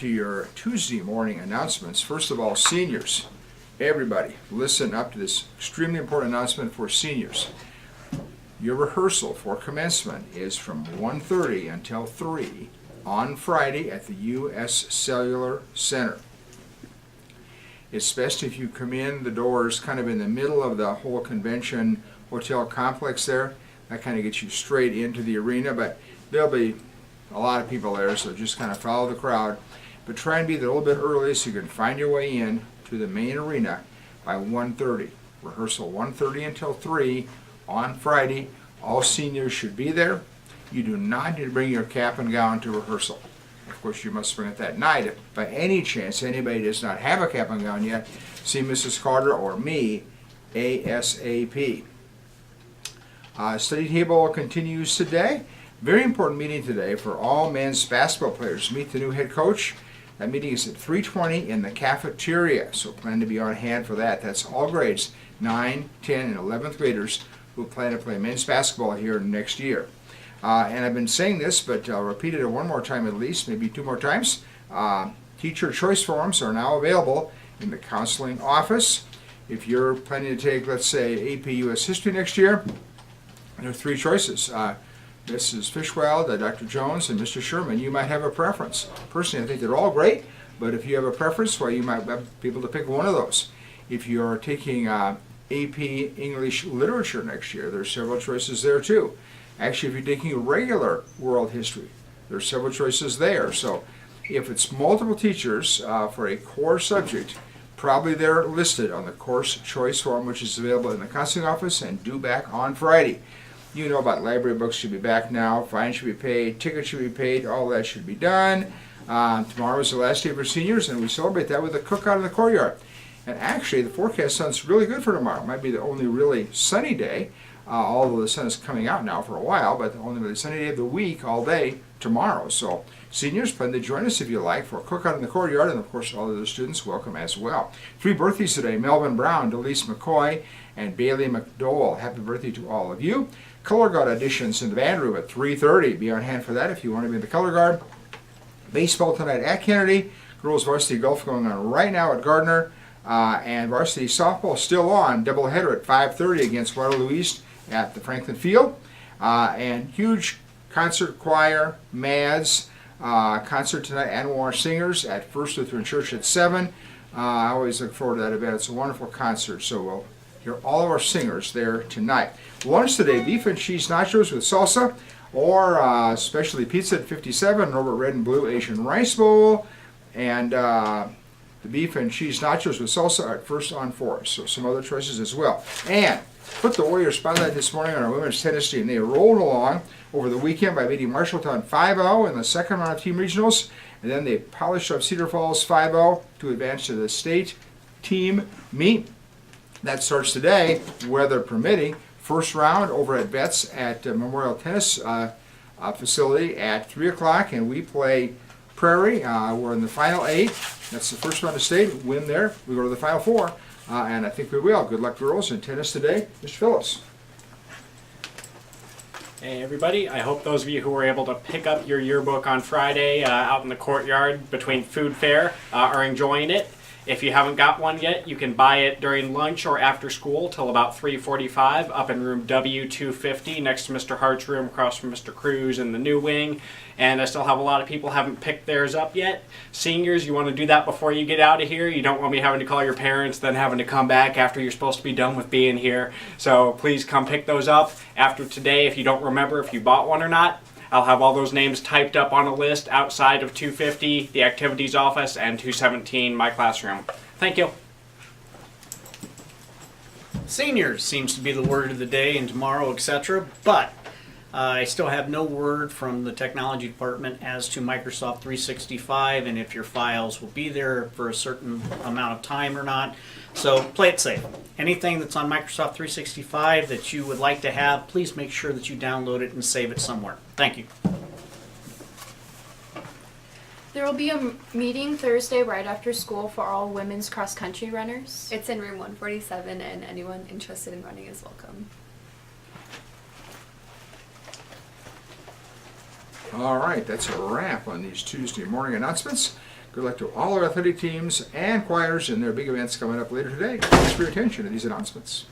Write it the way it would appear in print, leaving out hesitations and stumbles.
to your Tuesday morning announcements. First of all, seniors, everybody, listen up to this extremely important announcement for seniors. Your rehearsal for commencement is from 1:30 until 3 on Friday at the U.S. Cellular Center. It's best if you come in the doors kind of in the middle of the whole convention hotel complex there. That kind of gets you straight into the arena, but there'll be a lot of people there, so just kind of follow the crowd. But try and be there a little bit early so you can find your way in to the main arena by 1:30. Rehearsal 1:30 until 3 on Friday. All seniors should be there. You do not need to bring your cap and gown to rehearsal. Of course, you must bring it that night. If by any chance anybody does not have a cap and gown yet, see Mrs. Carter or me ASAP. Study table continues today. Very important meeting today for all men's basketball players. Meet the new head coach. That meeting is at 3:20 in the cafeteria, so plan to be on hand for that. That's all grades, 9, 10, and 11th graders who plan to play men's basketball here next year. And I've been saying this, but I'll repeat it one more time at least, maybe 2 more times. Teacher choice forms are now available in the counseling office. If you're planning to take, let's say, AP US History next year, there are 3 choices. Mrs. Fishwell, Dr. Jones, and Mr. Sherman. You might have a preference. Personally, I think they're all great, but if you have a preference, well, you might be able to pick one of those. If you're taking AP English Literature next year, there are several choices there too. Actually, if you're taking regular world history, there are several choices there. So if it's multiple teachers for a core subject, probably they're listed on the course choice form, which is available in the counseling office and due back on Friday. You know about library books should be back now, fines should be paid, tickets should be paid, all that should be done. Tomorrow is the last day for seniors, and we celebrate that with a cookout in the courtyard. And actually, the forecast sounds really good for tomorrow. It might be the only really sunny day, although the sun is coming out now for a while, but the only really sunny day of the week all day tomorrow. So seniors, plan to join us if you like for a cookout in the courtyard, and of course all of the students welcome as well. 3 birthdays today: Melvin Brown, Delise McCoy, and Bailey McDowell. Happy birthday to all of you. Color Guard auditions in the band room at 3:30. Be on hand for that if you want to be in the Color Guard. Baseball tonight at Kennedy. Girls varsity golf going on right now at Gardner. And varsity softball still on. Doubleheader at 5:30 against Waterloo East at the Franklin Field. And huge concert choir, MADS, concert tonight, Anwar Singers at First Lutheran Church at 7. I always look forward to that event. It's a wonderful concert, so we'll hear all of our singers there tonight. Lunch today: beef and cheese nachos with salsa, or specialty pizza at 57, over red and blue Asian rice bowl, and the beef and cheese nachos with salsa at First on Forest. So some other choices as well. And put the Warriors spotlight this morning on our women's tennis team. They rolled along over the weekend by beating Marshalltown 5-0 in the second round of team regionals, and then they polished up Cedar Falls 5-0 to advance to the state team meet. That starts today, weather permitting. First round over at Betts at Memorial Tennis Facility at 3 o'clock, and we play Prairie. We're in the final 8. That's the first round of state. Win there, we go to the final 4, and I think we will. Good luck, girls, in tennis today. Mr. Phillips. Hey everybody, I hope those of you who were able to pick up your yearbook on Friday out in the courtyard between food fair are enjoying it. If you haven't got one yet, you can buy it during lunch or after school till about 3:45 up in room W250 next to Mr. Hart's room across from Mr. Cruz in the new wing. And I still have a lot of people haven't picked theirs up yet. Seniors, you want to do that before you get out of here. You don't want me having to call your parents, then having to come back after you're supposed to be done with being here. So please come pick those up after today. If you don't remember if you bought one or not, I'll have all those names typed up on a list outside of 250, the activities office, and 217, my classroom. Thank you. Seniors seems to be the word of the day, and tomorrow, etc. But I still have no word from the technology department as to Microsoft 365 and if your files will be there for a certain amount of time or not. So play it safe. Anything that's on Microsoft 365 that you would like to have, please make sure that you download it and save it somewhere. Thank you. There will be a meeting Thursday right after school for all women's cross-country runners. It's in room 147, and anyone interested in running is welcome. All right, that's a wrap on these Tuesday morning announcements. Good luck to all our athletic teams and choirs and their big events coming up later today. Thanks for your attention to these announcements.